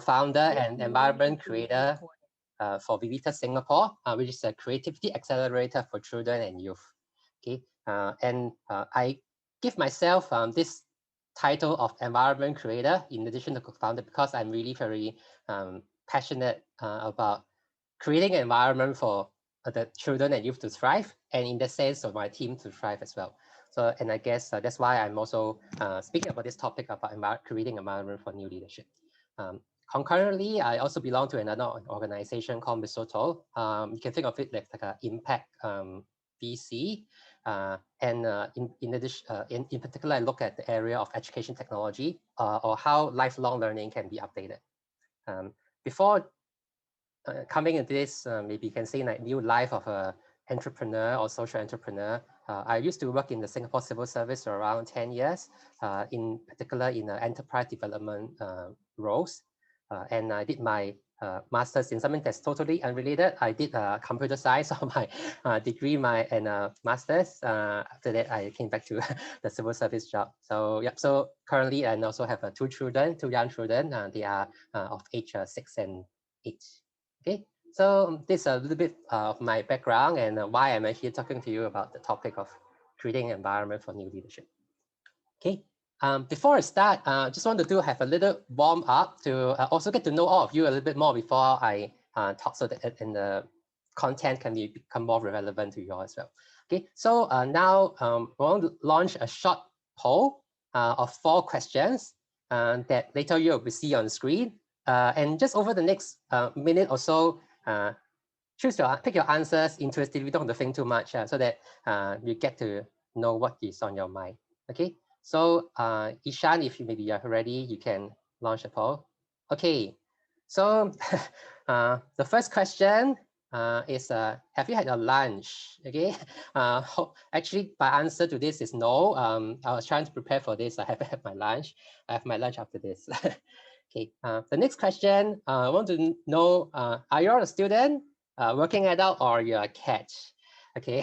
co-founder and environment creator for Vivita Singapore, which is a creativity accelerator for children and youth. Okay, I give myself this title of environment creator in addition to co-founder because I'm really very passionate about creating an environment for the children and youth to thrive, and in the sense of my team to thrive as well. So, and I guess that's why I'm also speaking about this topic about creating an environment for new leadership. Concurrently, I also belong to another organization called Misoto. You can think of it like an impact VC. In addition, in particular, I look at the area of education technology or how lifelong learning can be updated. Before coming into this, maybe you can say like new life of an entrepreneur or social entrepreneur. I used to work in the Singapore civil service for around 10 years, in particular in enterprise development roles. And I did my master's in something that's totally unrelated. I did computer science on my degree, and master's. After that, I came back to the civil service job. So yeah, so currently I also have two young children. They are of age 6 and 8. Okay, so this is a little bit of my background and why I'm here talking to you about the topic of creating an environment for new leadership. Okay, before I start, just want to have a little warm up to also get to know all of you a little bit more before I talk, so that in the content can become more relevant to you all as well. Okay, so now we want to launch a short poll of 4 questions that later you will see on the screen. And just over the next minute or so, pick your answers intuitively, don't have to think too much, so that you get to know what is on your mind. Okay, so Ishan, if maybe you're ready, you can launch the poll. Okay, so the first question is, have you had your lunch? Okay, actually, my answer to this is no. I was trying to prepare for this. I haven't had my lunch. I have my lunch after this. Okay, the next question, I want to know, are you a student, working adult, or you're a cat? Okay,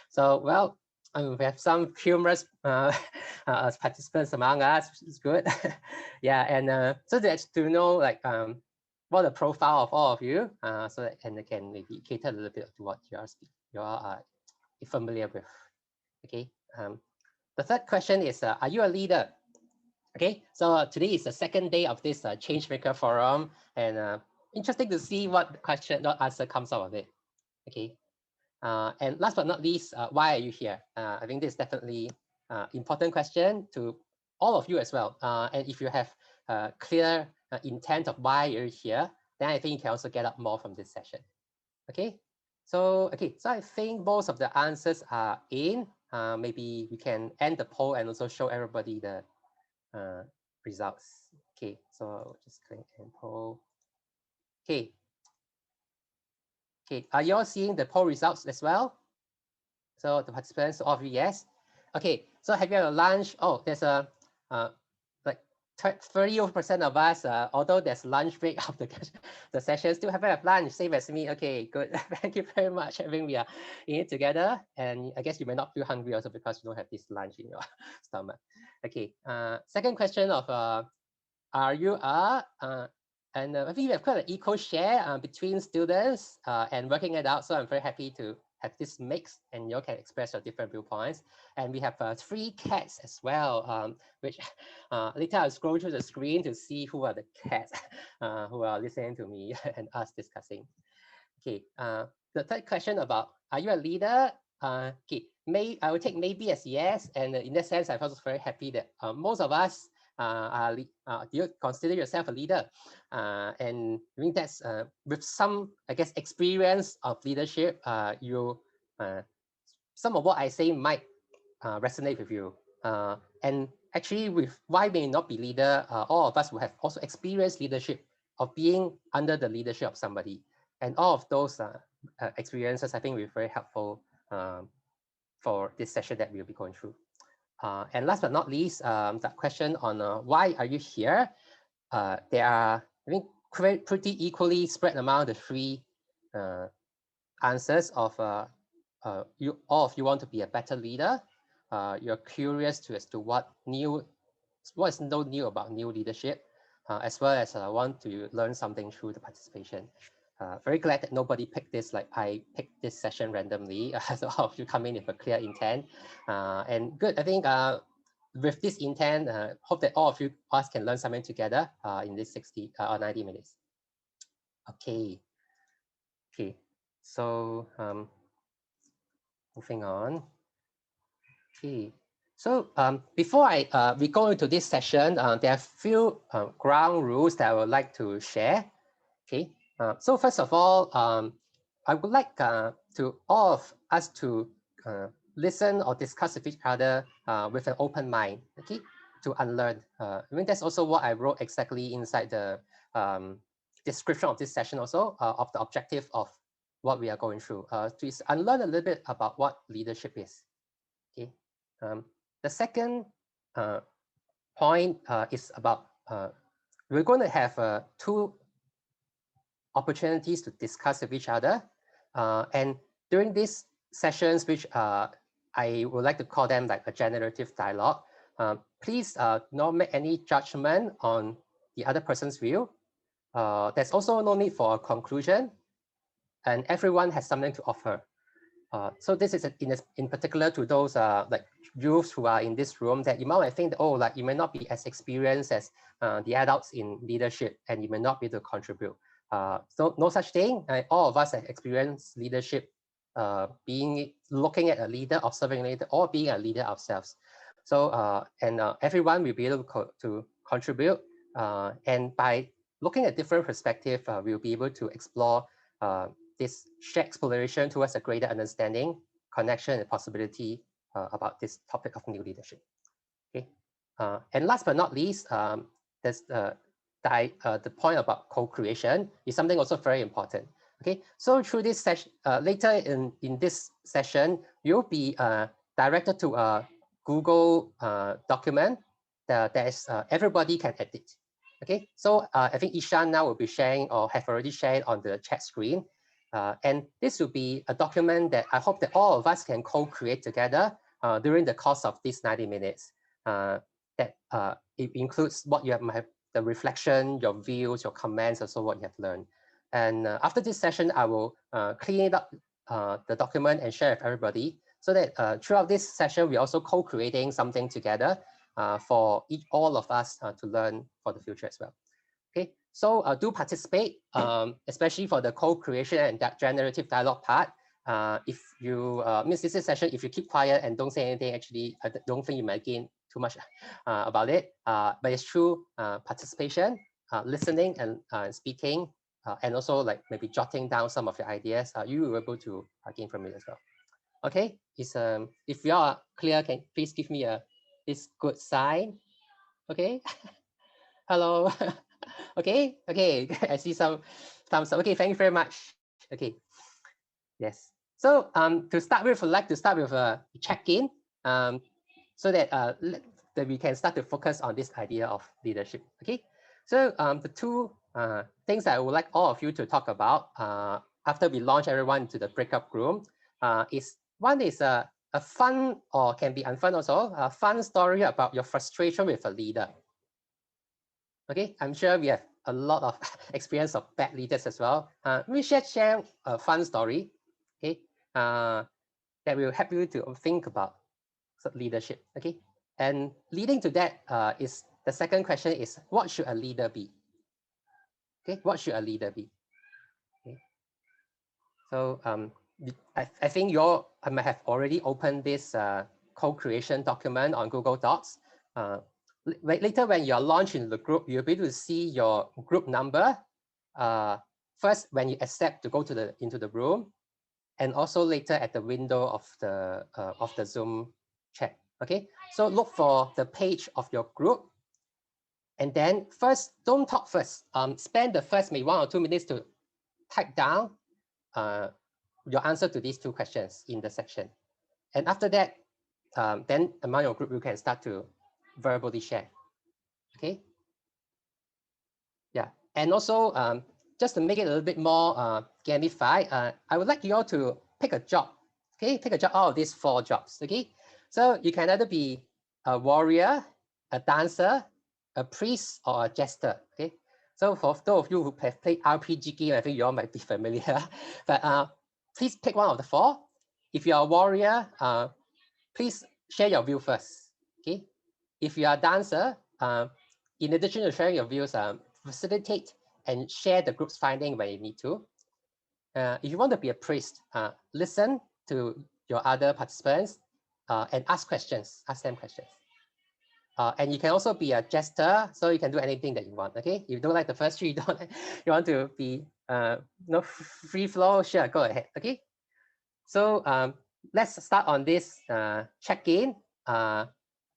so well, we have some humorous participants among us, which is good. Yeah, and so that to know like what the profile of all of you, so that and can maybe cater a little bit to what you are familiar with. Okay, the third question is, are you a leader? Okay, so today is the second day of this Changemaker Forum, and interesting to see what answer comes out of it. Okay, and last but not least, why are you here? I think this is definitely important question to all of you as well. And if you have clear intent of why you're here, then I think you can also get up more from this session. Okay, so I think most of the answers are in. Maybe we can end the poll and also show everybody the results. Okay, so just click and poll. Okay. Okay, are you all seeing the poll results as well? So the participants, all of you, yes. Okay, so have you had a lunch? Oh, there's a like 30% of us, although there's lunch break of the session, still haven't had lunch, same as me. Okay, good. Thank you very much. I think we are in it together, and I guess you may not feel hungry also because you don't have this lunch in your stomach. Okay, second question of are you and I think we have quite an equal share between students and working adults. So I'm very happy to have this mix, and you all can express your different viewpoints. And we have 3 cats as well, which later I'll scroll through the screen to see who are the cats who are listening to me and us discussing. Okay, the third question about, are you a leader? Okay, I would take maybe as yes, and in that sense, I'm also very happy that most of us do you consider yourself a leader? And I think that's with some, I guess, experience of leadership, some of what I say might resonate with you. And actually, with why may not be leader, all of us will have also experienced leadership of being under the leadership of somebody. And all of those experiences, I think, will be very helpful for this session that we'll be going through. And last but not least, the question on why are you here? There are, I think, pretty equally spread among the 3 answers of all of you want to be a better leader. You're curious as to what is no new about new leadership. as well as want to learn something through the participation. Very glad that nobody picked this, like I picked this session randomly. So all of you come in with a clear intent. And good, I think with this intent, hope that all of you us can learn something together in this 60 or 90 minutes. Okay. So moving on. Okay. So before we go into this session, there are a few ground rules that I would like to share. Okay. So first of all, I would like to all of us to listen or discuss with each other with an open mind. Okay. To unlearn. I mean, that's also what I wrote exactly inside the description of this session also of the objective of what we are going through. To unlearn a little bit about what leadership is. Okay. The second point is about we're going to have two opportunities to discuss with each other. And during these sessions, which I would like to call them like a generative dialogue, please don't make any judgment on the other person's view. There's also no need for a conclusion, and everyone has something to offer. So this is in particular to those like youths who are in this room, that you might think that, oh, like you may not be as experienced as the adults in leadership, and you may not be able to contribute. So no such thing. All of us have experienced leadership, looking at a leader, observing a leader, or being a leader ourselves. So everyone will be able to contribute, and by looking at different perspectives, we'll be able to explore this shared exploration towards a greater understanding, connection, and possibility about this topic of new leadership. Okay, and last but not least, there's the point about co-creation is something also very important. Okay, so through this session, later in this session, you'll be directed to a Google document that everybody can edit. Okay, so I think Ishan now will be sharing or have already shared on the chat screen. And this will be a document that I hope that all of us can co-create together during the course of these 90 minutes. That it includes what you have, the reflection, your views, your comments, also what you have learned. And after this session, I will clean up the document and share with everybody, so that throughout this session, we're also co-creating something together for all of us to learn for the future as well. Okay, so do participate, especially for the co-creation and that generative dialogue part. If you miss this session, if you keep quiet and don't say anything, actually, I don't think you might gain too much about it. But it's true participation, listening and speaking, and also like maybe jotting down some of your ideas, you will be able to gain from it as well. Okay, if you are clear, can please give me this good sign. Okay. Hello. Okay, I see some thumbs up. Okay, thank you very much. Okay, yes. So to start with, I'd like to start with a check-in, so that that we can start to focus on this idea of leadership. Okay, so the two things that I would like all of you to talk about after we launch everyone into the breakup room is one is a fun, or can be unfun also, a fun story about your frustration with a leader. Okay, I'm sure we have a lot of experience of bad leaders as well. We should share a fun story, okay, that will help you to think about leadership. Okay, and leading to that is the second question is, what should a leader be? Okay, what should a leader be? Okay, so I think I might have already opened this co-creation document on Google Docs. Later, when you're launched in the group, you'll be able to see your group number first when you accept to go to into the room, and also later at the window of the Zoom chat. Okay, so look for the page of your group, and then first, don't talk first. Spend the first maybe 1 or 2 minutes to type down your answer to these two questions in the section, and after that, then among your group you can start to verbally share. Okay, yeah, and also just to make it a little bit more gamified, I would like you all to pick a job. Okay, pick a job out of these 4 jobs. Okay, so you can either be a warrior, a dancer, a priest or a jester. Okay, so for those of you who have played RPG game, I think you all might be familiar. But please pick one of the four. If you're a warrior, please share your view first. Okay, if you are a dancer, in addition to sharing your views, facilitate and share the group's finding when you need to. If you want to be a priest, listen to your other participants and ask questions, ask them questions. And you can also be a jester, so you can do anything that you want. Okay, if you don't like the first three, you want to be free flow, sure, go ahead. Okay, so let's start on this check-in.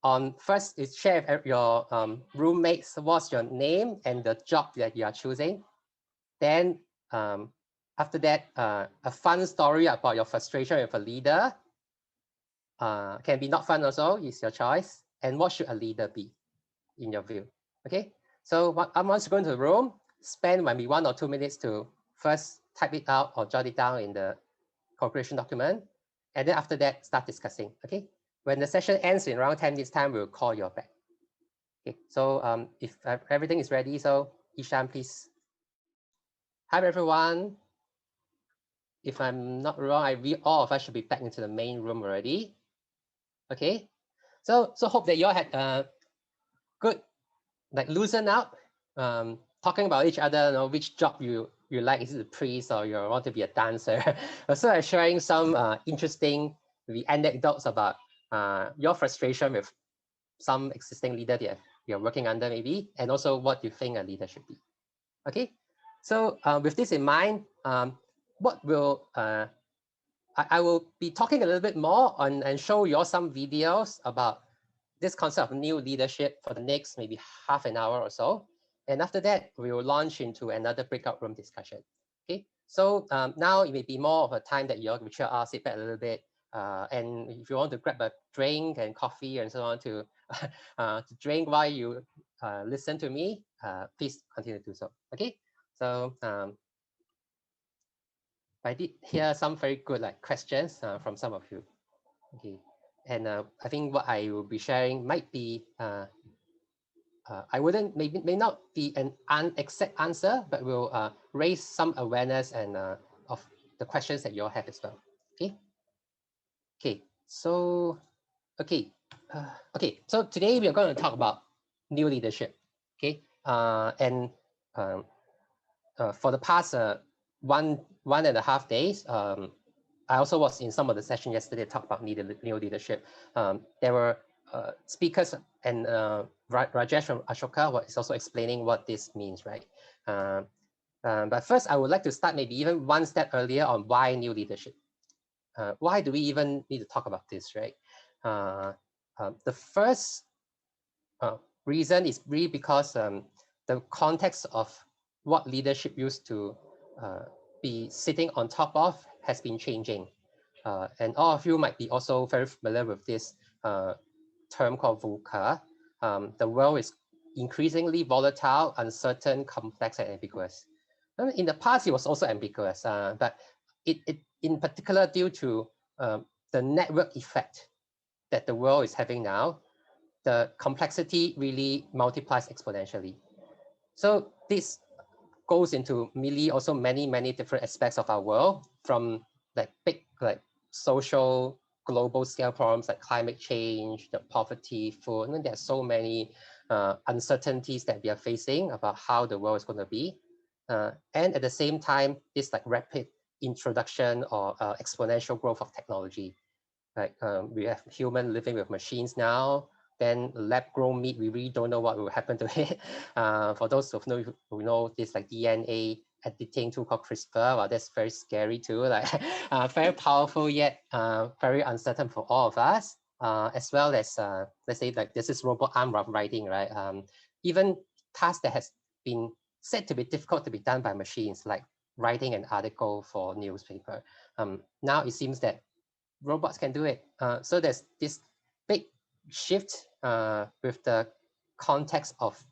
On first is share with your roommates what's your name and the job that you are choosing. Then after that, a fun story about your frustration with a leader. Can be not fun also, is your choice. And what should a leader be in your view? Okay, so once you go into the room, spend maybe 1 or 2 minutes to first type it out or jot it down in the cooperation document. And then after that, start discussing. Okay, when the session ends in around 10 minutes time, we'll call you back. Okay, so if everything is ready, so Ishan, please. Hi everyone. If I'm not wrong, all of us should be back into the main room already. Okay, so hope that you all had good, like loosen up, talking about each other, which job you like. Is it a priest or you want to be a dancer? Also sharing some interesting anecdotes about your frustration with some existing leader that you're working under maybe, and also what you think a leader should be. Okay, so with this in mind, what will I will be talking a little bit more on and show you all some videos about this concept of new leadership for the next maybe half an hour or so. And after that, we will launch into another breakout room discussion. Okay, so now it may be more of a time that you're going to sit back a little bit. And if you want to grab a drink and coffee and so on to drink while you listen to me, please continue to do so. Okay, so I did hear some very good questions from some of you. Okay, and I think what I will be sharing might be I wouldn't may not be an exact answer, but will raise some awareness and of the questions that you all have as well. Okay. Okay. So okay. So today we are going to talk about new leadership. Okay. And for the past 1.5 days, I also was in some of the session yesterday talk about new leadership. There were speakers and Rajesh from Ashoka is also explaining what this means, right? But first, I would like to start maybe even one step earlier on why new leadership. Why do we even need to talk about this, right? The first reason is really because the context of what leadership used to be sitting on top of has been changing. And all of you might be also very familiar with this term called VUCA. The world is increasingly volatile, uncertain, complex, and ambiguous. In the past, it was also ambiguous, but it in particular due to the network effect that the world is having now, the complexity really multiplies exponentially. So this goes into also many different aspects of our world, from big social global scale problems like climate change, the poverty, food. I mean, there are so many uncertainties that we are facing about how the world is going to be. And at the same time, this rapid introduction or exponential growth of technology. We have human living with machines now. Then lab-grown meat, we really don't know what will happen to it. For those who know this DNA editing tool called CRISPR, well, that's very scary too. Very powerful yet very uncertain for all of us. As well as let's say this is robot arm writing, right? Even tasks that has been said to be difficult to be done by machines, like writing an article for newspaper. Now it seems that robots can do it. So there's this big shift with the context of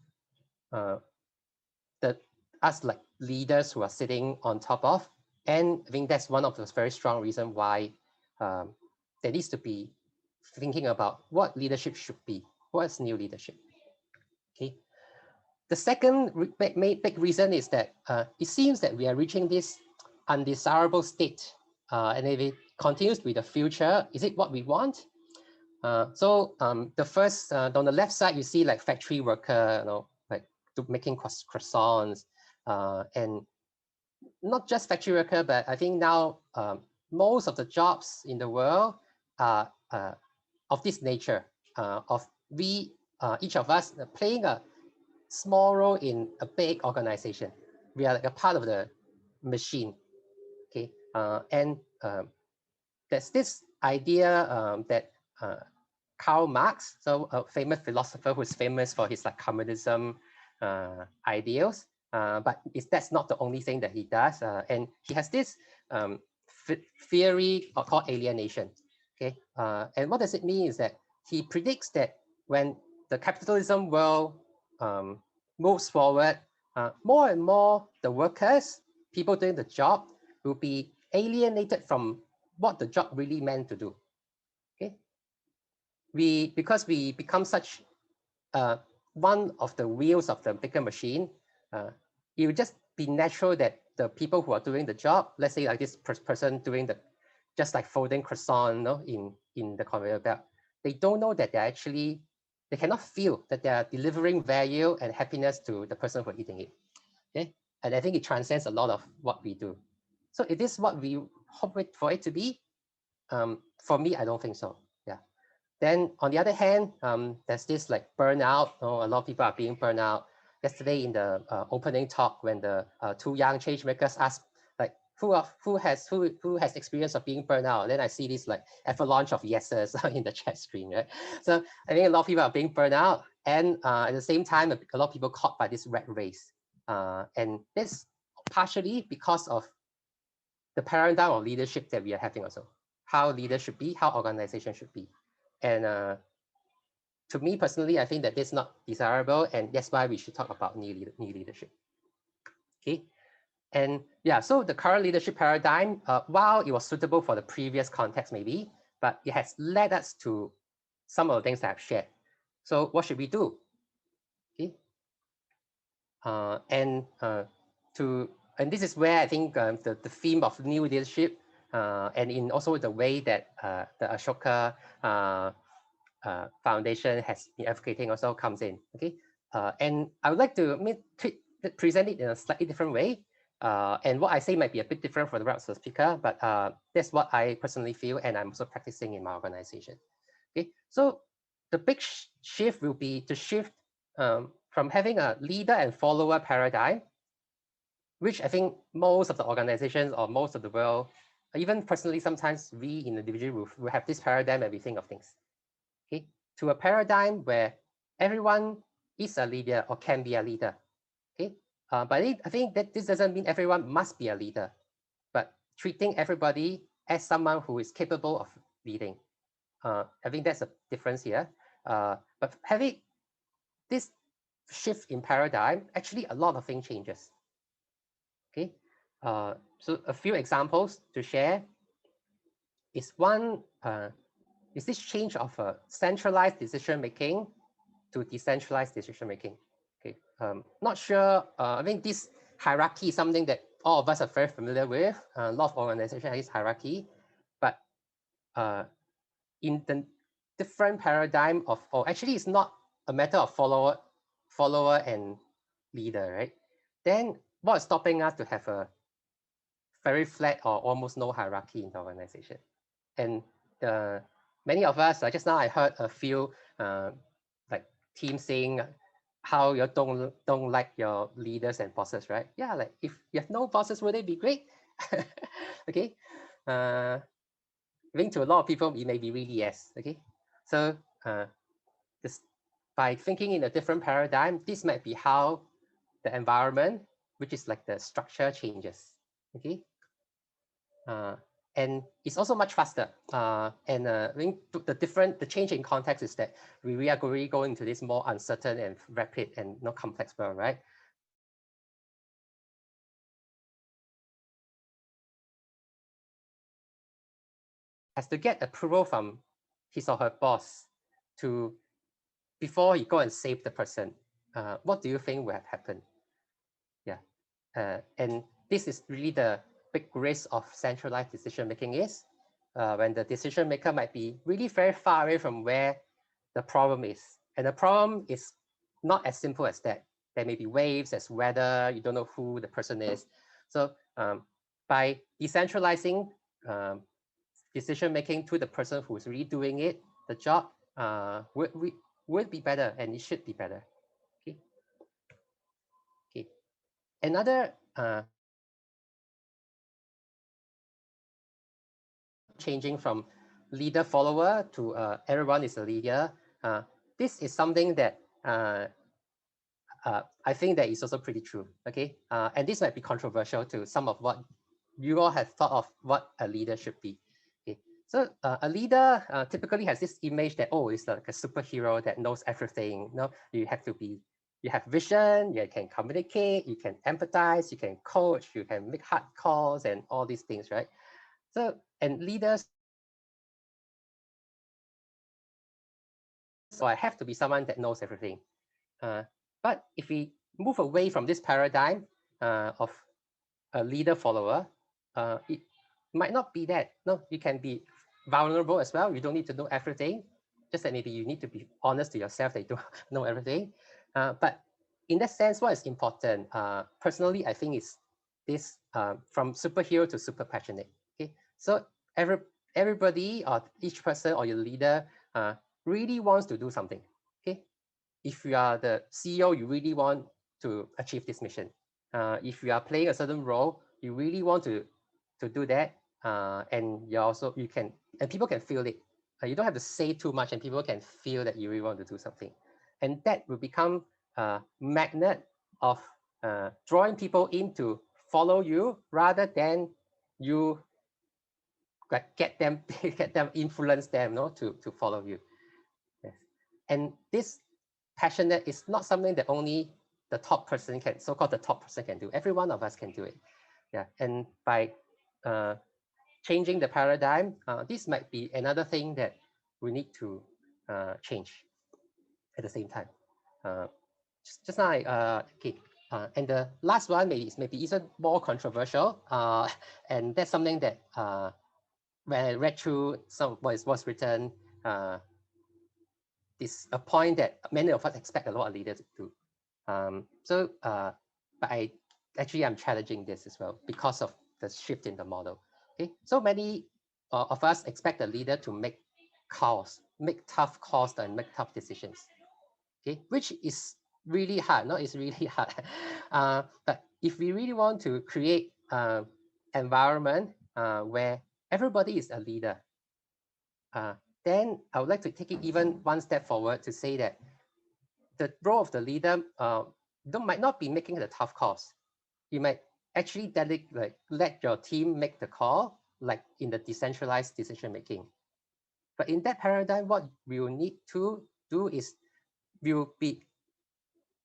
us leaders who are sitting on top of. And I think that's one of those very strong reasons why there needs to be thinking about what leadership should be. What's new leadership? Okay. The second big reason is that it seems that we are reaching this undesirable state. And if it continues with the future, is it what we want? The first, on the left side, you see like factory worker, like making croissants, and not just factory worker, but I think now most of the jobs in the world are of this nature, of each of us playing a small role in a big organization. We are like a part of the machine, okay? There's this idea that Karl Marx, so a famous philosopher who's famous for his like communism ideals, but that's not the only thing that he does. And he has this theory called alienation. Okay, and what does it mean is that he predicts that when the capitalism world moves forward, more and more the workers, people doing the job, will be alienated from what the job really meant to do. Okay, because we become such one of the wheels of the bigger machine, it would just be natural that the people who are doing the job, let's say like this person doing the, just like folding croissant, in the conveyor belt, they don't know that they cannot feel that they are delivering value and happiness to the person who are eating it. Okay, and I think it transcends a lot of what we do. So it is what we hope for it to be. For me, I don't think so. Yeah. Then on the other hand, there's this like burnout. A lot of people are being burned out. Yesterday in the opening talk, when the two young change makers asked like who has experience of being burned out, then I see this like avalanche of yeses in the chat screen. Right? So I think a lot of people are being burned out, and at the same time, a lot of people caught by this rat race, and this partially because of the paradigm of leadership that we are having also. How leaders should be, how organization should be. And to me personally, I think that this is not desirable, and that's why we should talk about new leadership. Okay, and yeah, so the current leadership paradigm, while it was suitable for the previous context maybe, but it has led us to some of the things that I've shared. So what should we do? Okay, and this is where I think the theme of new leadership, and in also the way that the Ashoka Foundation has been advocating also comes in. Okay, and I would like to present it in a slightly different way. And what I say might be a bit different for the rest of the speaker, but that's what I personally feel, and I'm also practicing in my organization. Okay, so the big shift will be to shift from having a leader and follower paradigm, which I think most of the organizations or most of the world, even personally, sometimes we in the individual will have this paradigm and we think of things. Okay, to a paradigm where everyone is a leader or can be a leader. Okay, but I think that this doesn't mean everyone must be a leader, but treating everybody as someone who is capable of leading. I think that's a difference here. But having this shift in paradigm, actually a lot of things changes. Okay, so a few examples to share is one, is this change of centralized decision making to decentralized decision making. Okay, not sure. I think this hierarchy is something that all of us are very familiar with. A lot of organizations have this hierarchy, but in the different paradigm of, or actually it's not a matter of follower and leader, right? Then what is stopping us to have a very flat or almost no hierarchy in the organization? And many of us, just now I heard a few like teams saying how you don't like your leaders and bosses, right? Yeah, like if you have no bosses, would it be great? Okay. I think to a lot of people, it may be really yes. Okay. So this, by thinking in a different paradigm, this might be how the environment, which is like the structure, changes. Okay. And it's also much faster. And I think the change in context is that we are really going to this more uncertain and rapid and not complex world, right? Has to get approval from his or her boss to before he go and save the person. what do you think would have happened? Yeah, and this is really the big risk of centralized decision making is when the decision maker might be really very far away from where the problem is. And the problem is not as simple as that. There may be waves, as weather, you don't know who the person is. So by decentralizing decision making to the person who's really doing it, the job would be better, and it should be better. Okay. Okay. Another changing from leader follower to everyone is a leader. This is something that I think that is also pretty true. Okay, and this might be controversial to some of what you all have thought of what a leader should be. Okay, so a leader typically has this image that, oh, it's like a superhero that knows everything. No, you have to be. You have vision. You can communicate. You can empathize. You can coach. You can make hard calls and all these things, right? So and leaders. So I have to be someone that knows everything. But if we move away from this paradigm of a leader follower, it might not be that. No, you can be vulnerable as well. You don't need to know everything. Just that maybe you need to be honest to yourself that you don't know everything. But in that sense, what is important, personally, I think is this from superhero to super passionate. Okay, so everybody or each person or your leader really wants to do something. Okay, if you are the CEO, you really want to achieve this mission. If you are playing a certain role, you really want to do that, and you can, and people can feel it. You don't have to say too much, and people can feel that you really want to do something, and that will become a magnet of drawing people in to follow you rather than you get them influence them, no, to follow you. Yes. And this passionate is not something that only the top person can, so-called the top person can do. Every one of us can do it. Yeah. And by changing the paradigm, this might be another thing that we need to change at the same time. Just now, okay. And the last one maybe even more controversial, and that's something that when I read through some of what was written, is a point that many of us expect a lot of leaders to do. But I'm challenging this as well because of the shift in the model. Okay, so many of us expect a leader to make calls, make tough calls, and make tough decisions. Okay, which is really hard. No, it's really hard. But if we really want to create an environment where everybody is a leader, then I would like to take it even one step forward to say that the role of the leader might not be making the tough calls. You might actually let your team make the call, like in the decentralized decision making. But in that paradigm, what we will need to do is we will be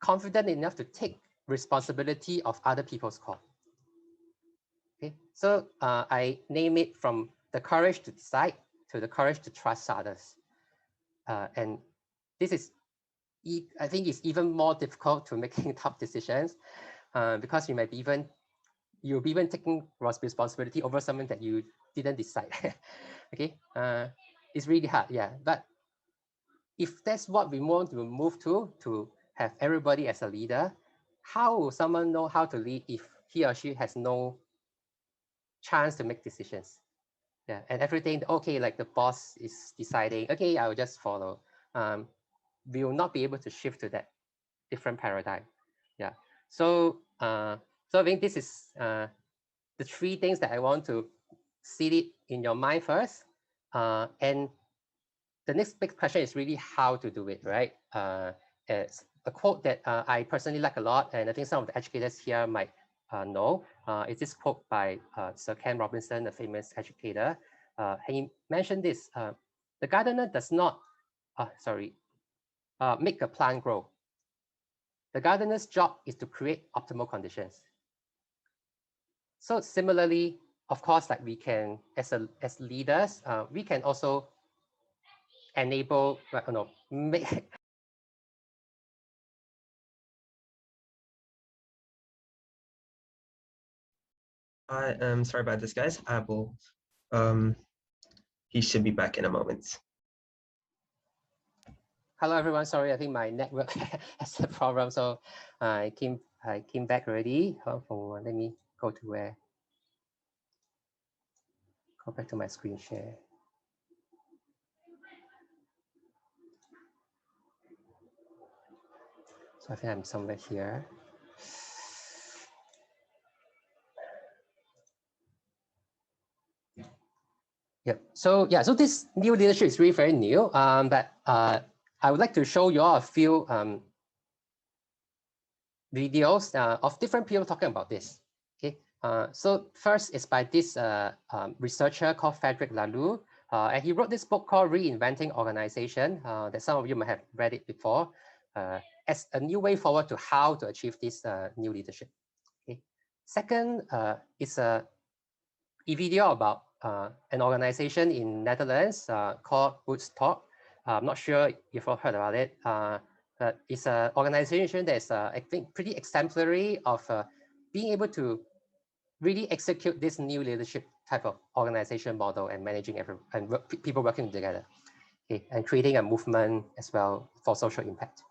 confident enough to take responsibility of other people's call. Okay, so I name it from the courage to decide to the courage to trust others. And this is, I think, it's even more difficult to making tough decisions because you'll be even taking responsibility over something that you didn't decide. Okay, it's really hard, yeah. But if that's what we want to move to have everybody as a leader, how will someone know how to lead if he or she has no chance to make decisions? Yeah, and everything, okay, like the boss is deciding, okay, I will just follow. We will not be able to shift to that different paradigm. Yeah, so so I think this is the three things that I want to see it in your mind first. And the next big question is really how to do it, right? It's a quote that I personally like a lot, and I think some of the educators here might know. It's this quote by Sir Ken Robinson, a famous educator. He mentioned this, the gardener does not, make a plant grow. The gardener's job is to create optimal conditions. So similarly, of course, like we can, as leaders, we can also enable, make I am sorry about this, guys. I will, he should be back in a moment. Hello, everyone. Sorry, I think my network has a problem. So I came back already. Let me go to where. Go back to my screen share. So I think I'm somewhere here. Yep. So yeah, so this new leadership is really very new. But I would like to show you all a few videos of different people talking about this. Okay. So first is by this researcher called Frederick Laloux, and he wrote this book called Reinventing Organization that some of you might have read it before, as a new way forward to how to achieve this new leadership. Okay. Second is a video about an organization in Netherlands called Woodstock. I'm not sure if you've heard about it. But it's an organization that's I think pretty exemplary of being able to really execute this new leadership type of organization model and managing people working together, okay, and creating a movement as well for social impact.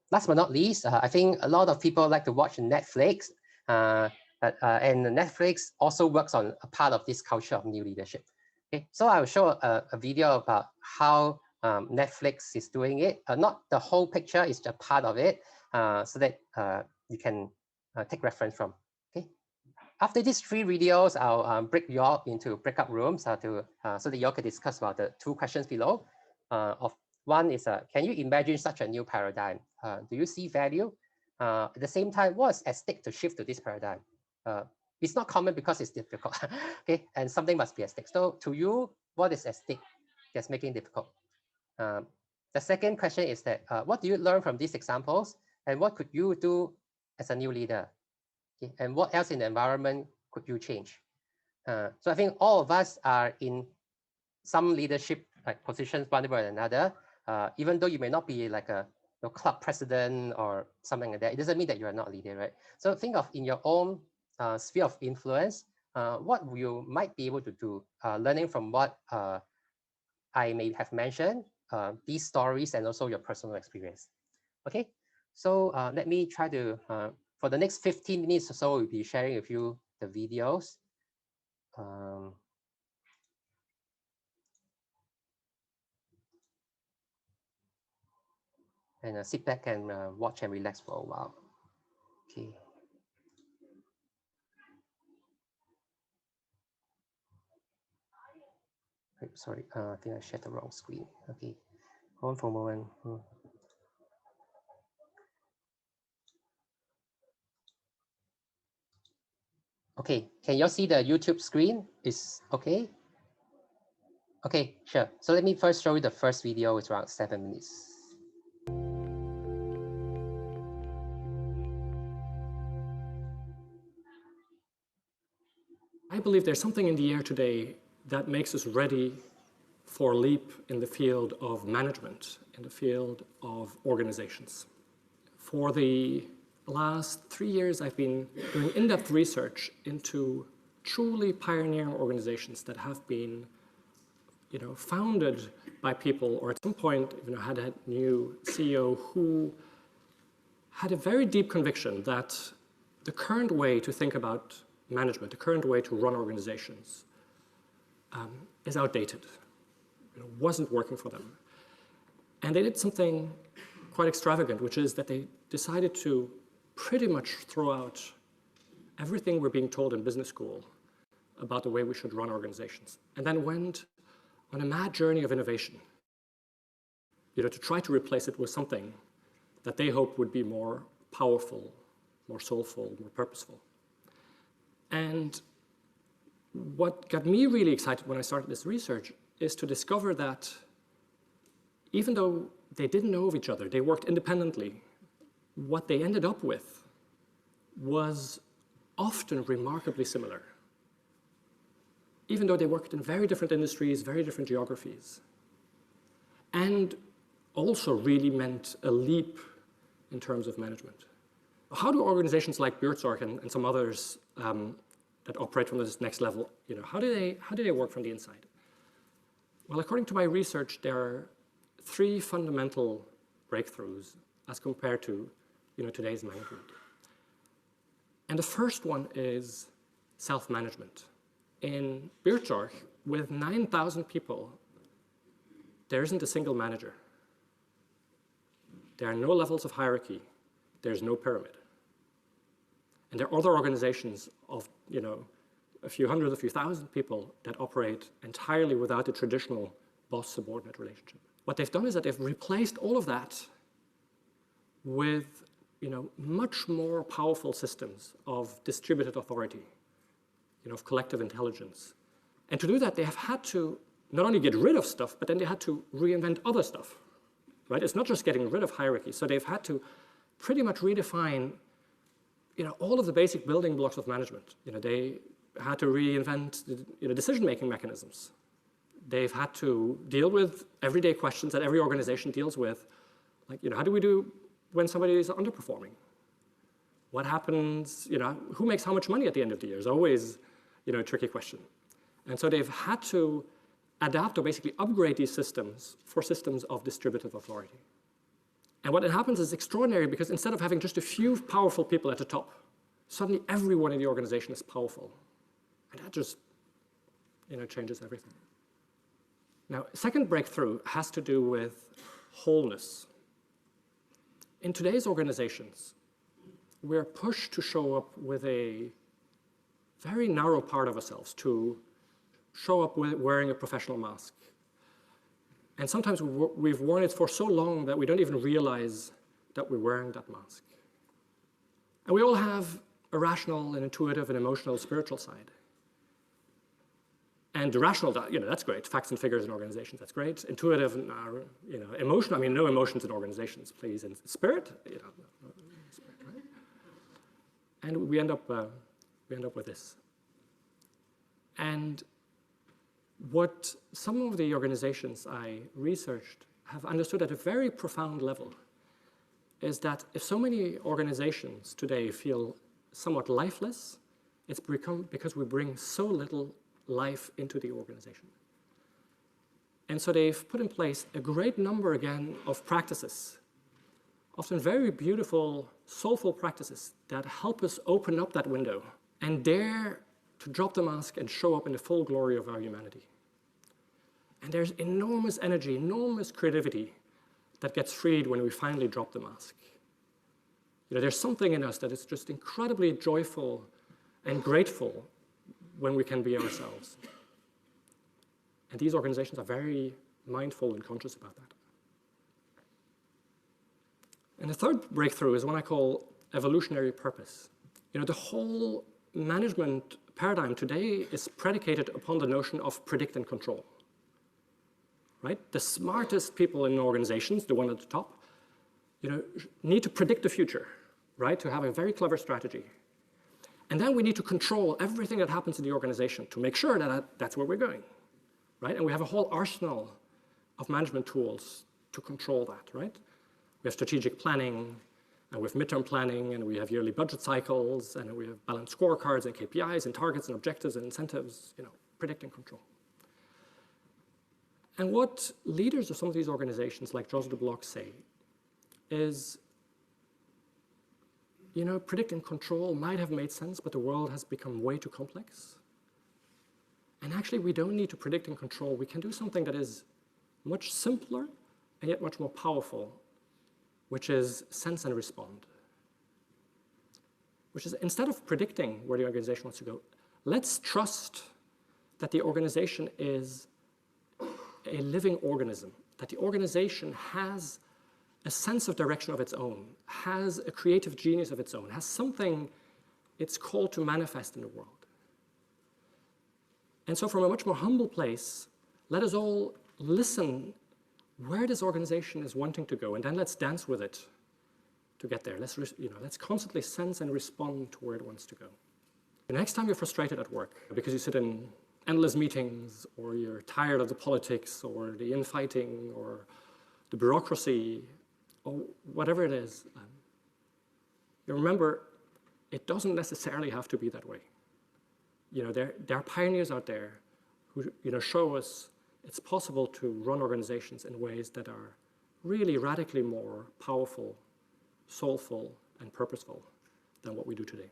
Last but not least, I think a lot of people like to watch Netflix, and Netflix also works on a part of this culture of new leadership. Okay, so I will show a video about how Netflix is doing it. Not the whole picture, it's just part of it, so that you can take reference from. Okay. After these 3 videos, I'll break you all into breakout rooms so that you all can discuss about the 2 questions below. Of one is, can you imagine such a new paradigm? Do you see value? At the same time, what's at stake to shift to this paradigm? It's not common because it's difficult, okay? And something must be at stake. So to you, what is at stake that's making it difficult? The second question is that, what do you learn from these examples? And what could you do as a new leader? Okay? And what else in the environment could you change? So I think all of us are in some leadership positions, one way or another. Even though you may not be like a club president or something like that, it doesn't mean that you are not a leader, right? So think of in your own sphere of influence, what you might be able to do, learning from what I may have mentioned, these stories and also your personal experience. Okay, so let me try to, for the next 15 minutes or so, we'll be sharing with you the videos. And sit back and watch and relax for a while. Okay. Sorry, I think I shared the wrong screen. Okay, hold on for a moment. Okay, can you all see the YouTube screen? Is okay? Okay, sure. So let me first show you the first video. It's around 7 minutes. I believe there's something in the air today that makes us ready for a leap in the field of management, in the field of organizations. For the last 3 years, I've been doing in-depth research into truly pioneering organizations that have been, founded by people, or at some point, had a new CEO who had a very deep conviction that the current way to think about management, the current way to run organizations, is outdated. It wasn't working for them. And they did something quite extravagant, which is that they decided to pretty much throw out everything we're being told in business school about the way we should run organizations, and then went on a mad journey of innovation, to try to replace it with something that they hoped would be more powerful, more soulful, more purposeful. And what got me really excited when I started this research is to discover that even though they didn't know of each other, they worked independently, what they ended up with was often remarkably similar, even though they worked in very different industries, very different geographies, and also really meant a leap in terms of management. How do organizations like Buurtzorg and some others that operate from this next level, how do they work from the inside? Well, according to my research, there are 3 fundamental breakthroughs as compared to today's management. And the first one is self-management. In Birchorg, with 9,000 people, there isn't a single manager. There are no levels of hierarchy. There's no pyramid. And there are other organizations of a few hundred, a few thousand people that operate entirely without the traditional boss-subordinate relationship. What they've done is that they've replaced all of that with much more powerful systems of distributed authority, of collective intelligence. And to do that, they have had to not only get rid of stuff, but then they had to reinvent other stuff, right? It's not just getting rid of hierarchy. So they've had to pretty much redefine all of the basic building blocks of management. They had to reinvent decision-making mechanisms. They've had to deal with everyday questions that every organization deals with, like how do we do when somebody is underperforming? What happens, who makes how much money at the end of the year is always a tricky question. And so they've had to adapt or basically upgrade these systems for systems of distributive authority. And what happens is extraordinary, because instead of having just a few powerful people at the top, suddenly everyone in the organization is powerful. And that just changes everything. Now, second breakthrough has to do with wholeness. In today's organizations, we're pushed to show up with a very narrow part of ourselves, to show up with wearing a professional mask. And sometimes we've worn it for so long that we don't even realize that we're wearing that mask. And we all have a rational and intuitive and emotional spiritual side. And the rational, that's great. Facts and figures in organizations, that's great. Intuitive, emotional, no emotions in organizations, please. And spirit, spirit, right? And we end up with this. And what some of the organizations I researched have understood at a very profound level is that if so many organizations today feel somewhat lifeless, it's because we bring so little life into the organization. And so they've put in place a great number, again, of practices, often very beautiful, soulful practices that help us open up that window and dare to drop the mask and show up in the full glory of our humanity. And there's enormous energy, enormous creativity that gets freed when we finally drop the mask. There's something in us that is just incredibly joyful and grateful when we can be ourselves. And these organizations are very mindful and conscious about that. And the third breakthrough is one I call evolutionary purpose. The whole management paradigm today is predicated upon the notion of predict and control. Right? The smartest people in organizations, the one at the top, need to predict the future, right? To have a very clever strategy. And then we need to control everything that happens in the organization to make sure that that's where we're going, right? And we have a whole arsenal of management tools to control that, right? We have strategic planning, and we have midterm planning, and we have yearly budget cycles, and we have balanced scorecards and KPIs and targets and objectives and incentives, predict and control. And what leaders of some of these organizations, like Jos de Blok, say is, predict and control might have made sense, but the world has become way too complex. And actually, we don't need to predict and control. We can do something that is much simpler and yet much more powerful, which is sense and respond. Which is, instead of predicting where the organization wants to go, let's trust that the organization is a living organism, that the organization has a sense of direction of its own, has a creative genius of its own, has something it's called to manifest in the world. And so from a much more humble place, let us all listen where this organization is wanting to go, and then let's dance with it to get there. Let's constantly sense and respond to where it wants to go. The next time you're frustrated at work because you sit in endless meetings, or you're tired of the politics, or the infighting, or the bureaucracy, or whatever it is, you remember, it doesn't necessarily have to be that way. there are pioneers out there who show us it's possible to run organizations in ways that are really radically more powerful, soulful, and purposeful than what we do today.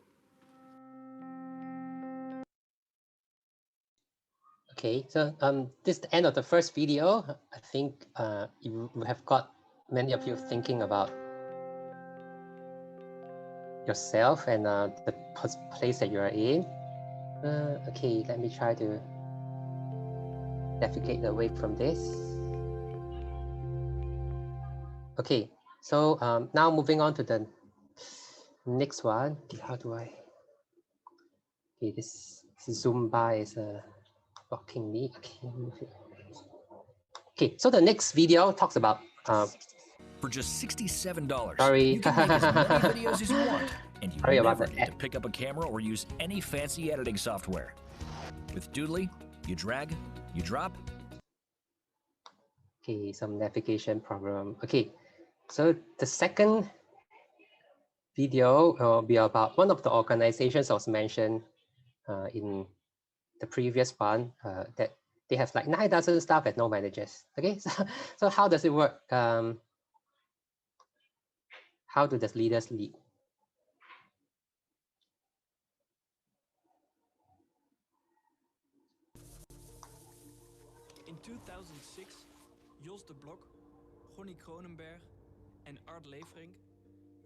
Okay, so this is the end of the first video. I think you have got many of you thinking about yourself and the place that you are in. Okay, let me try to navigate away from this. Okay, so now moving on to the next one. Okay, how do I? Okay, this Zumba is blocking me. Okay, so the next video talks about. For just $67, sorry. you can make as many videos as you want, and you Sorry never about need to pick up a camera or use any fancy editing software. With Doodly, you drag, you drop. Okay, some navigation problem. Okay, so the second video will be about one of the organizations that was mentioned in the previous one, that they have like 9,000 staff and no managers. Okay, so how does it work? How do the leaders lead? In 2006, Jos de Blok, Gonnie Kronenberg, and Art Leverink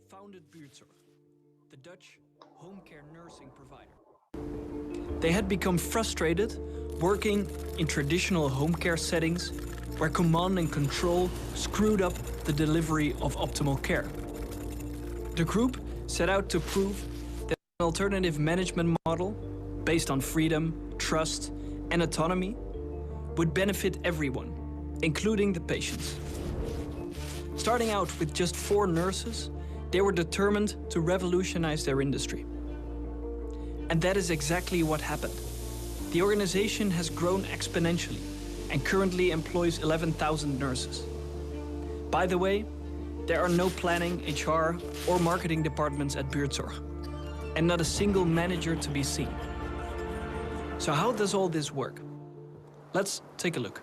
founded Buurtzorg, the Dutch home care nursing provider. They had become frustrated working in traditional home care settings where command and control screwed up the delivery of optimal care. The group set out to prove that an alternative management model based on freedom, trust, and autonomy would benefit everyone, including the patients. Starting out with just 4 nurses, they were determined to revolutionize their industry. And that is exactly what happened. The organization has grown exponentially and currently employs 11,000 nurses. By the way, there are no planning, HR, or marketing departments at Buurtzorg, and not a single manager to be seen. So how does all this work? Let's take a look.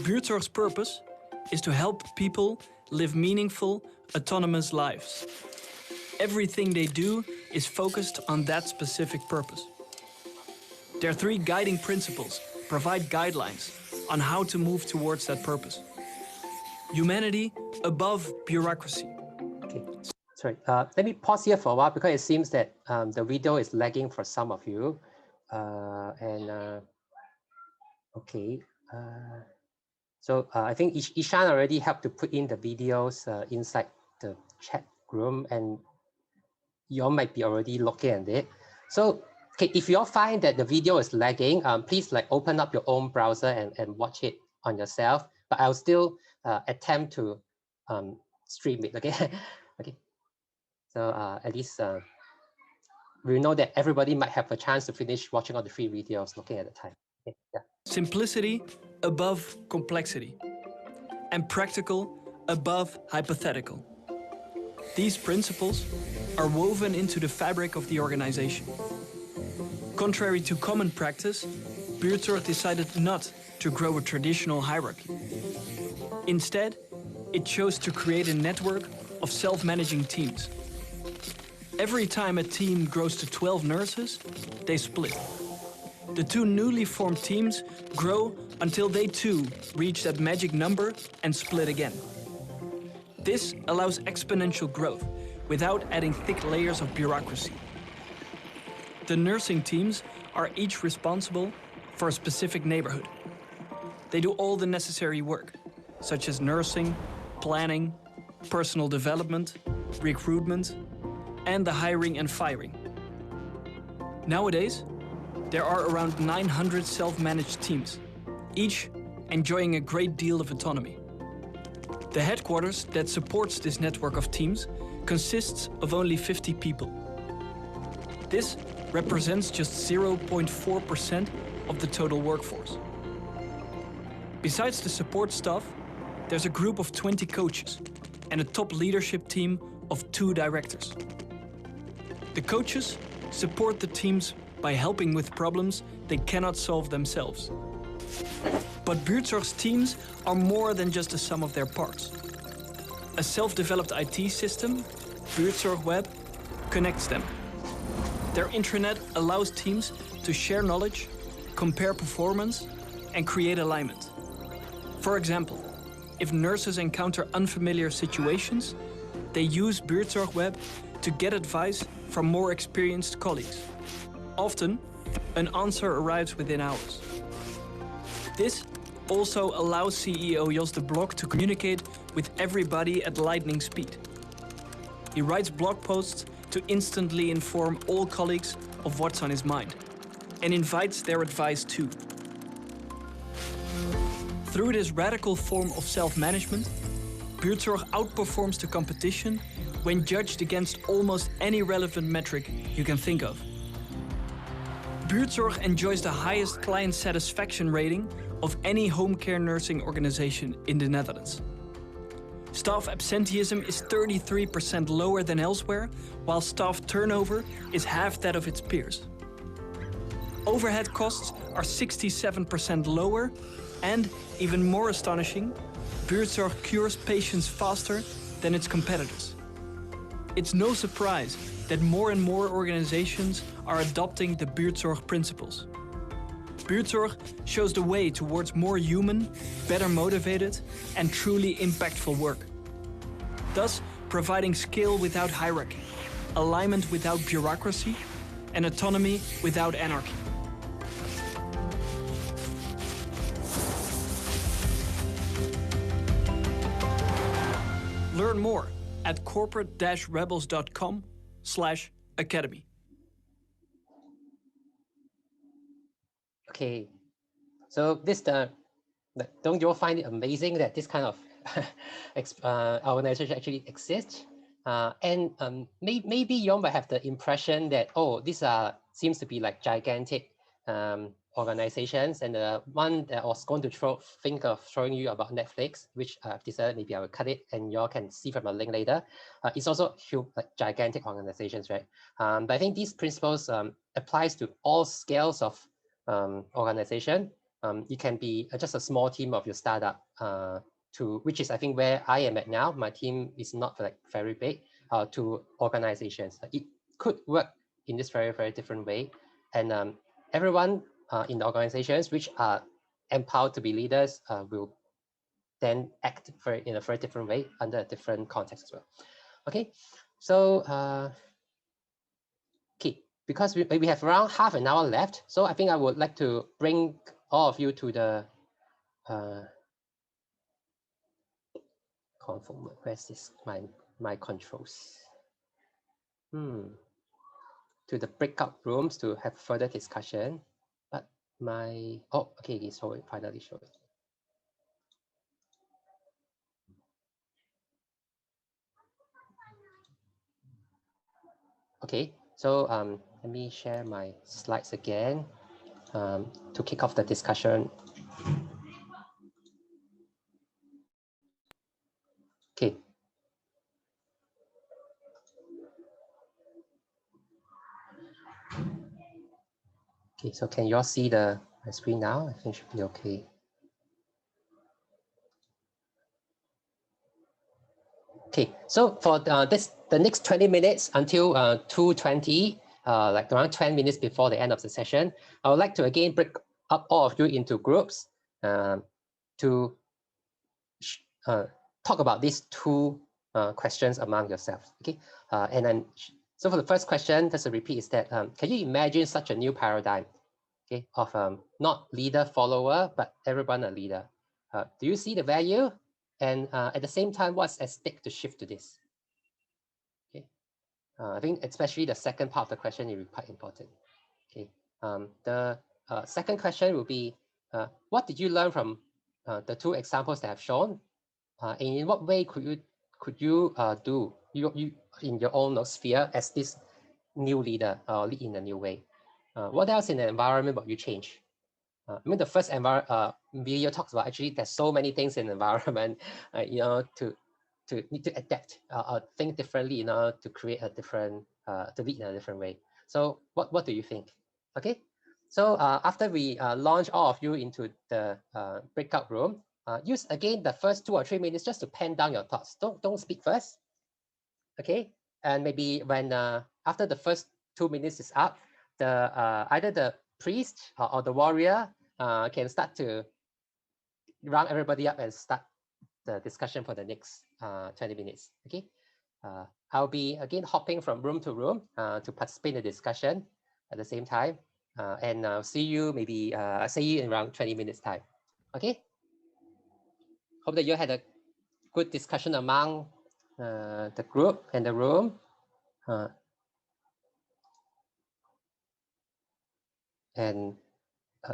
Buurtzorg's purpose is to help people live meaningful, autonomous lives. Everything they do is focused on that specific purpose. Their 3 guiding principles provide guidelines on how to move towards that purpose. Humanity above bureaucracy. Okay, sorry. Let me pause here for a while because it seems that the video is lagging for some of you. Okay. So I think Ishan already helped to put in the videos inside the chat room, and you all might be already looking at it. So, okay, if you all find that the video is lagging, please like open up your own browser and watch it on yourself. But I'll still attempt to stream it. Okay, okay. So at least we know that everybody might have a chance to finish watching all the 3 videos looking at the time. Okay, yeah. Simplicity above complexity, and practical above hypothetical. These principles are woven into the fabric of the organization. Contrary to common practice, Buurtzorg decided not to grow a traditional hierarchy. Instead, it chose to create a network of self-managing teams. Every time a team grows to 12 nurses, they split. The 2 newly formed teams grow until they too reach that magic number and split again. This allows exponential growth without adding thick layers of bureaucracy. The nursing teams are each responsible for a specific neighborhood. They do all the necessary work, such as nursing, planning, personal development, recruitment, and the hiring and firing. Nowadays, there are around 900 self-managed teams, each enjoying a great deal of autonomy. The headquarters that supports this network of teams consists of only 50 people. This represents just 0.4% of the total workforce. Besides the support staff, there's a group of 20 coaches and a top leadership team of 2 directors. The coaches support the teams by helping with problems they cannot solve themselves. But Buurtzorg's teams are more than just a sum of their parts. A self-developed IT system, Buurtzorg Web, connects them. Their intranet allows teams to share knowledge, compare performance, and create alignment. For example, if nurses encounter unfamiliar situations, they use Buurtzorg Web to get advice from more experienced colleagues. Often, an answer arrives within hours. This also allows CEO Jos de Blok to communicate with everybody at lightning speed. He writes blog posts to instantly inform all colleagues of what's on his mind and invites their advice too. Through this radical form of self-management, Buurtzorg outperforms the competition when judged against almost any relevant metric you can think of. Buurtzorg enjoys the highest client satisfaction rating of any home care nursing organization in the Netherlands. Staff absenteeism is 33% lower than elsewhere, while staff turnover is half that of its peers. Overhead costs are 67% lower, and, even more astonishing, Buurtzorg cures patients faster than its competitors. It's no surprise that more and more organizations are adopting the Buurtzorg principles. Buurtzorg shows the way towards more human, better motivated, and truly impactful work. Thus, providing scale without hierarchy, alignment without bureaucracy, and autonomy without anarchy. Learn more at corporate-rebels.com/academy. Okay, so this don't you all find it amazing that this kind of organization actually exists? Maybe you all might have the impression that, oh, these seems to be like gigantic organizations, and the one that I was going to think of showing you about Netflix, which I've decided maybe I will cut it and you all can see from a link later. It's also like gigantic organizations, right? But I think these principles applies to all scales of organization. You can be just a small team of your startup, which is I think where I am at now. My team is not like very big, to organizations. It could work in this very, very different way. And everyone in the organizations which are empowered to be leaders will then act in a very different way under a different context as well. Okay, so okay, because we have around half an hour left, so I think I would like to bring all of you to the where's this my controls? To the breakout rooms to have further discussion. But okay, it's finally showing. Okay, so let me share my slides again to kick off the discussion. Okay. Okay, so can you all see my screen now? I think it should be okay. Okay, so for the next 20 minutes until 2:20, like around 10 minutes before the end of the session, I would like to again break up all of you into groups to talk about these two questions among yourselves. Okay, and then so for the first question, just to repeat, is that can you imagine such a new paradigm, okay, of not leader follower but everyone a leader? Do you see the value? And at the same time, what's at stake to shift to this? Okay, I think especially the second part of the question is quite important. Okay, the second question will be, what did you learn from the two examples that I've shown? And in what way could you do you in your own sphere as this new leader lead in a new way? What else in the environment would you change? I mean, the first video talks about actually there's so many things in the environment, you know, to need to adapt, think differently, you know, to create a different, to lead in a different way. So what do you think? Okay. So after we launch all of you into the breakout room, use again the first 2 or 3 minutes just to pen down your thoughts. Don't speak first. Okay. And maybe when after the first 2 minutes is up, the either the priest or the warrior can start to round everybody up and start the discussion for the next 20 minutes. Okay. I'll be again hopping from room to room to participate in the discussion at the same time. And I'll see you maybe I'll see you in around 20 minutes time. Okay. Hope that you had a good discussion among the group and the room. And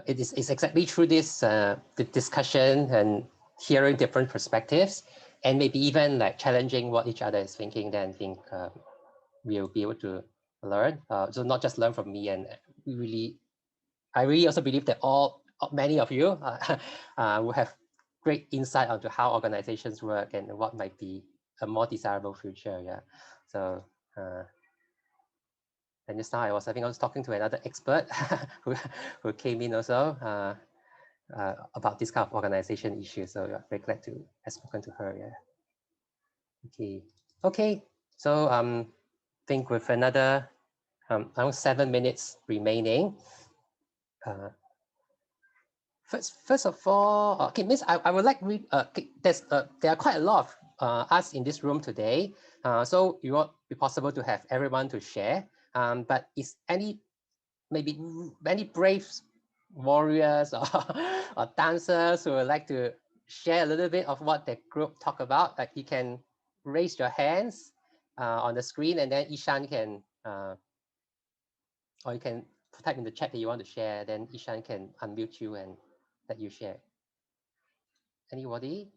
it's exactly through this the discussion and hearing different perspectives and maybe even like challenging what each other is thinking, then I think we'll be able to learn. So not just learn from me, and I really also believe that many of you will have great insight onto how organizations work and what might be a more desirable future. Yeah. So and just now I was talking to another expert who came in also about this kind of organization issue. So I'm very glad to have spoken to her. Yeah. Okay. Okay. So I think with another around 7 minutes remaining. First of all, okay, Miss, I would like there are quite a lot of us in this room today. So it won't be possible to have everyone to share. But is maybe any brave warriors or dancers who would like to share a little bit of what the group talk about? Like you can raise your hands on the screen, and then Ishan can, or you can type in the chat that you want to share. Then Ishan can unmute you and let you share. Anybody?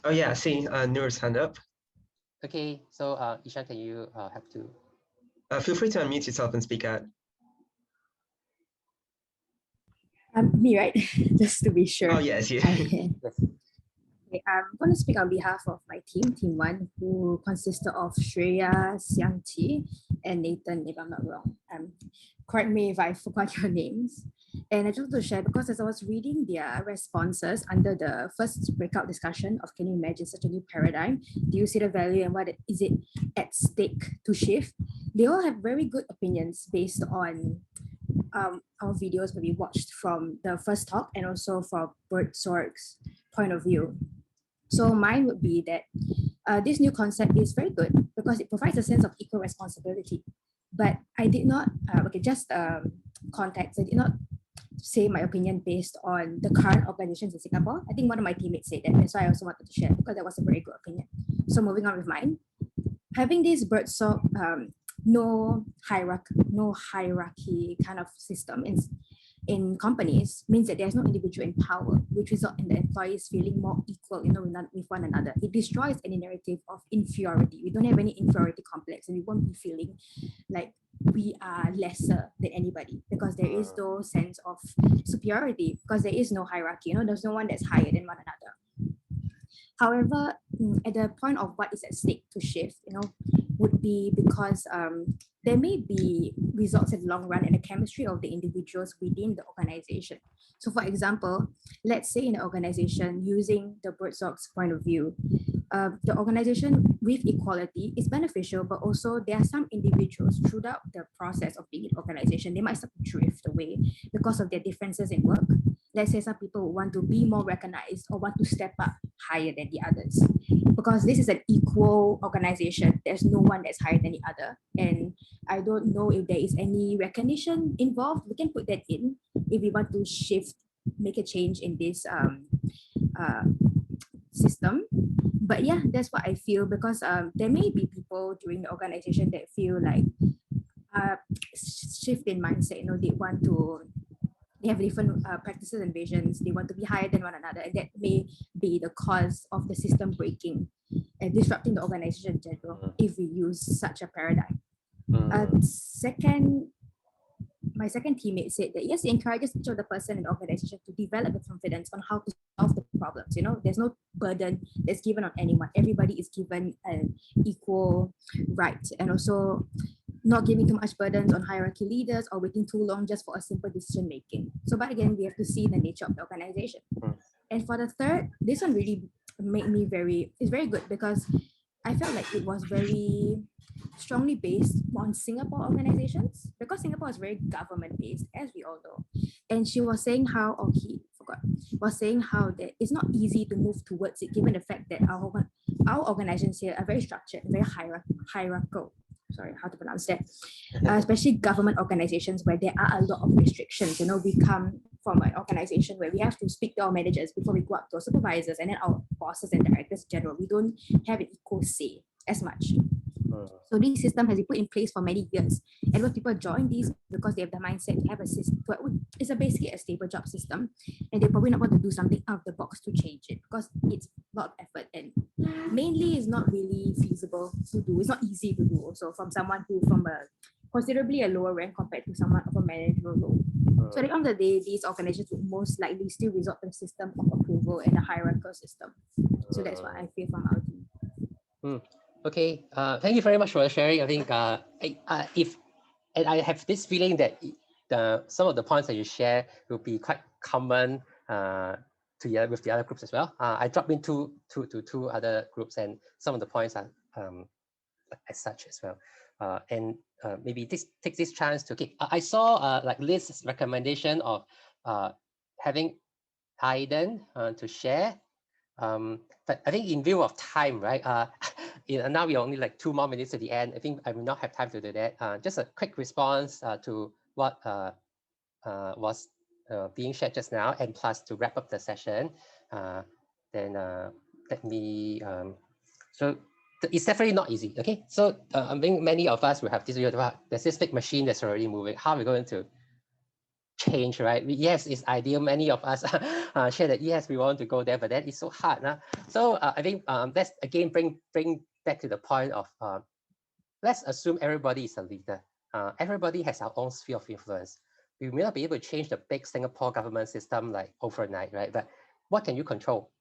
Oh yeah, I see Noor's hand up. Okay, so Ishan, can you have to? Feel free to unmute yourself and speak out. Me, right? Just to be sure. Oh yes, you. Yes. Okay, I'm going to speak on behalf of my team, Team 1, who consisted of Shreya, Xiang Qi, and Nathan, if I'm not wrong. Correct me if I forgot your names. And I just want to share, because as I was reading their responses under the first breakout discussion of can you imagine such a new paradigm? Do you see the value and what is it at stake to shift? They all have very good opinions based on our videos that we watched from the first talk and also from Bert Sorg's point of view. So mine would be that this new concept is very good because it provides a sense of equal responsibility. But I did not, context, I did not say my opinion based on the current organizations in Singapore. I think one of my teammates said that. That's why I also wanted to share, because that was a very good opinion. So moving on with mine. Having this no hierarchy kind of system in companies means that there's no individual in power, which result in the employees feeling more equal, with one another. It destroys any narrative of inferiority. We don't have any inferiority complex, and we won't be feeling like we are lesser than anybody, because there is no sense of superiority, because there is no hierarchy. There's no one that's higher than one another. However, at the point of what is at stake to shift, would be because there may be results in the long run in the chemistry of the individuals within the organization. So for example, let's say in an organization, using the Burzog's point of view, the organization with equality is beneficial, but also there are some individuals throughout the process of being an organization, they might start to drift away because of their differences in work. Let's say some people want to be more recognized or want to step up higher than the others. Because this is an equal organization, there's no one that's higher than the other. And I don't know if there is any recognition involved. We can put that in if we want to shift, make a change in this system. But yeah, that's what I feel, because there may be people during the organization that feel like shift in mindset. They have different practices and visions. They want to be higher than one another, and that may be the cause of the system breaking and disrupting the organization in general if we use such a paradigm. My second teammate said that yes, it encourages each of the person in the organization to develop the confidence on how to solve the problems. You know, there's no burden that's given on anyone. Everybody is given an equal right, and also not giving too much burdens on hierarchy leaders or waiting too long just for a simple decision making. So, but again, we have to see the nature of the organization. And for the third, this one really made me it's very good because I felt like it was very strongly based on Singapore organizations, because Singapore is very government based, as we all know. And she was saying how, oh, he forgot, was saying how that it's not easy to move towards it, given the fact that our organizations here are very structured, very hierarchical. Sorry, how to pronounce that? Especially government organizations where there are a lot of restrictions. You know, we come from an organization where we have to speak to our managers before we go up to our supervisors and then our bosses and directors in general. We don't have an equal say as much. So this system has been put in place for many years. And when people join these because they have the mindset to have a system, it's basically a stable job system. And they probably not want to do something out of the box to change it because it's a lot of effort and mainly it's not really feasible to do. It's not easy to do also from someone who from a considerably a lower rank compared to someone of a managerial role. So at the end of the day, these organizations would most likely still resort to the system of approval and a hierarchical system. So that's what I feel from our team. Okay, thank you very much for sharing. I think and I have this feeling that some of the points that you share will be quite common with the other groups as well. I dropped into two other groups, and some of the points are as such as well. And maybe take this chance to keep. I saw like Liz's recommendation of having Aiden to share. But I think in view of time, right? Now we're only like 2 more minutes to the end. I think I will not have time to do that. Just a quick response to what was being shared just now, and plus to wrap up the session. Then let me. So it's definitely not easy. Okay, so I think many of us will have this. There's this big machine that's already moving. How are we going to change, right? Yes, it's ideal. Many of us share that, yes, we want to go there, but that is so hard. So I think let's again bring back to the point of let's assume everybody is a leader. Everybody has our own sphere of influence. We may not be able to change the big Singapore government system like overnight, right? But what can you control?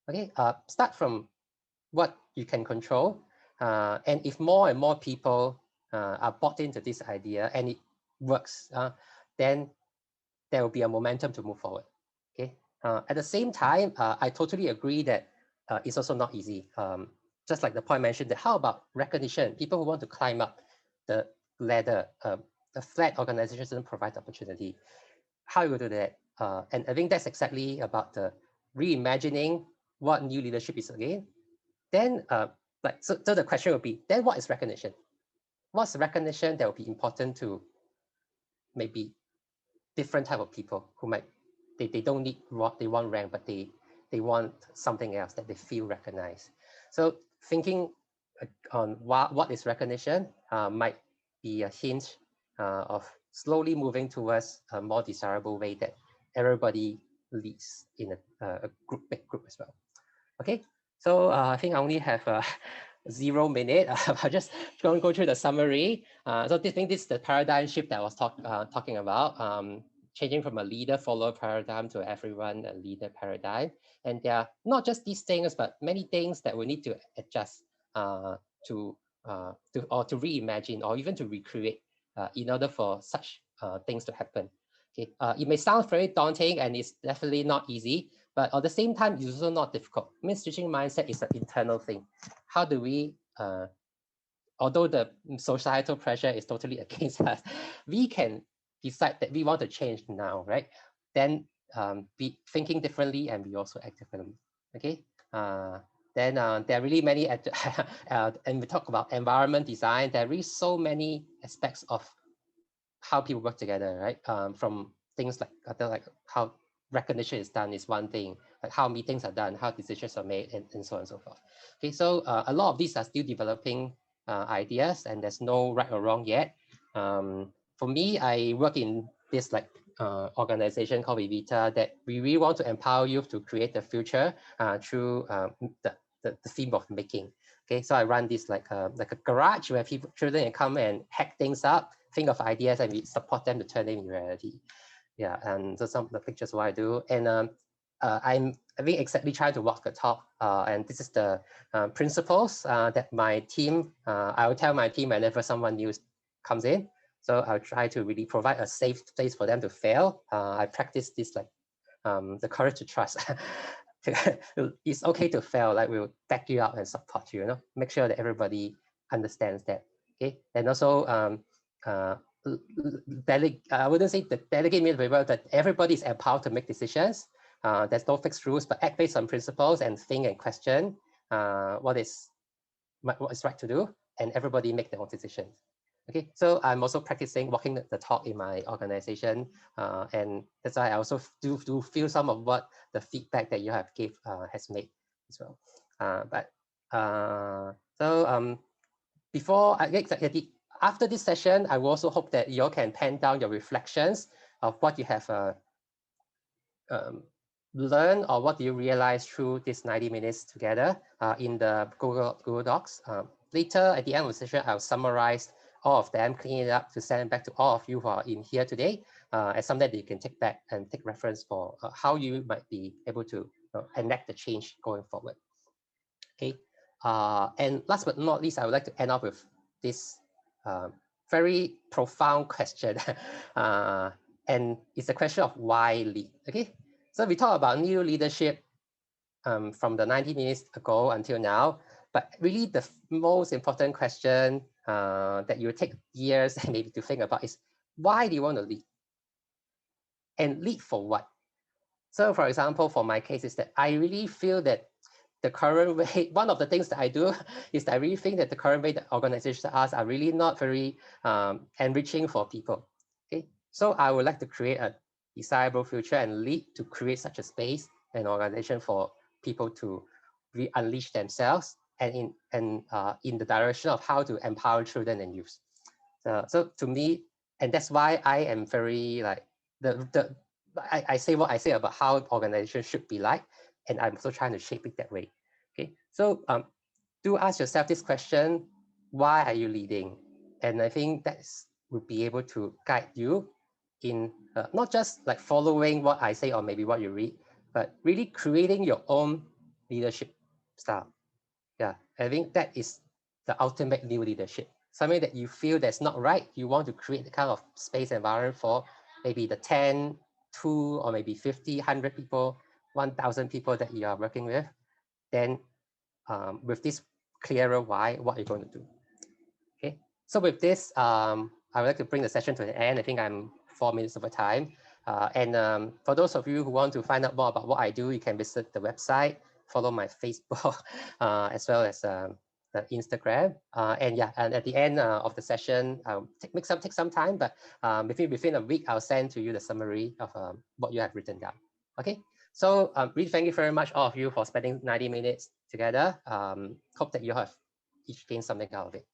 Okay, start from what you can control. And if more and more people are bought into this idea and it works, then there will be a momentum to move forward. Okay. At the same time, I totally agree that it's also not easy. Just like the point mentioned, that how about recognition? People who want to climb up the ladder, the flat organization doesn't provide opportunity. How you do that? And I think that's exactly about the reimagining what new leadership is again. Then, so the question would be, then what is recognition? What's the recognition that will be important to maybe different type of people who might they don't need what they want rank, but they want something else that they feel recognized. So thinking on what is recognition might be a hint of slowly moving towards a more desirable way that everybody leads in a big group as well. Okay, so I think I only have 0 minute. I'll just go through the summary. So I think this is the paradigm shift that I was talking about. Changing from a leader-follower paradigm to everyone a leader paradigm. And there are not just these things, but many things that we need to adjust to reimagine or even to recreate in order for such things to happen. Okay, it may sound very daunting and it's definitely not easy, but at the same time, it's also not difficult. I mean, switching mindset is an internal thing. How do we, although the societal pressure is totally against us, we can decide that we want to change now, right? Then be thinking differently and we also act differently, okay? Then there are really many, and we talk about environment design, there is so many aspects of how people work together, right? From things like how recognition is done is one thing, like how meetings are done, how decisions are made, and so on and so forth. Okay, so a lot of these are still developing ideas, and there's no right or wrong yet. For me, I work in this organization called Vivita that we really want to empower youth to create the future through the theme of making. Okay, so I run this like a garage where children can come and hack things up, think of ideas, and we support them to turn them into reality. Yeah, and so some of the pictures of what I do. And I'm we exactly try to walk the talk, and this is the principles that my team, I will tell my team whenever someone new comes in. So I'll try to really provide a safe place for them to fail. I practice this like the courage to trust. It's okay to fail, like we'll back you up and support you, make sure that everybody understands that. Okay, and also I wouldn't say the delegate means very well that everybody is empowered to make decisions. There's no fixed rules, but act based on principles and think and question what is right to do, and everybody make their own decisions. Okay, so I'm also practicing walking the talk in my organization, and that's why I also do feel some of what the feedback that you have gave has made as well. Before after this session, I will also hope that you all can pen down your reflections of what you have learned or what you realize through this 90 minutes together in the Google Docs. Later at the end of the session, I'll summarize all of them, clean it up to send it back to all of you who are in here today as something that you can take back and take reference for how you might be able to enact the change going forward. Okay, and last but not least, I would like to end up with this very profound question, and it's a question of why lead. Okay, so we talk about new leadership from the 90 minutes ago until now, but really the most important question that you take years maybe to think about is why do you want to lead, and lead for what? So for example, for my case is that I really feel that the current way, one of the things that I do is that I really think that the current way that organizations are really not very enriching for people. Okay, so I would like to create a desirable future and lead to create such a space and organization for people to unleash themselves and in the direction of how to empower children and youth. So to me, and that's why I am very like I say what I say about how organizations should be like, and I'm also trying to shape it that way. Okay, so do ask yourself this question: why are you leading? And I think that would be able to guide you in not just like following what I say or maybe what you read, but really creating your own leadership style. Yeah, I think that is the ultimate new leadership. Something that you feel that's not right, you want to create the kind of space environment for maybe the 10, 2, or maybe 50, 100 people, 1,000 people that you are working with, then with this clearer why, what you're going to do. Okay, so with this, I would like to bring the session to an end. I think I'm 4 minutes over time. For those of you who want to find out more about what I do, you can visit the website, follow my Facebook, as well as the Instagram. And at the end of the session, take some time, but within a week, I'll send to you the summary of what you have written down. Okay, so really thank you very much, all of you, for spending 90 minutes together. Hope that you have each gained something out of it.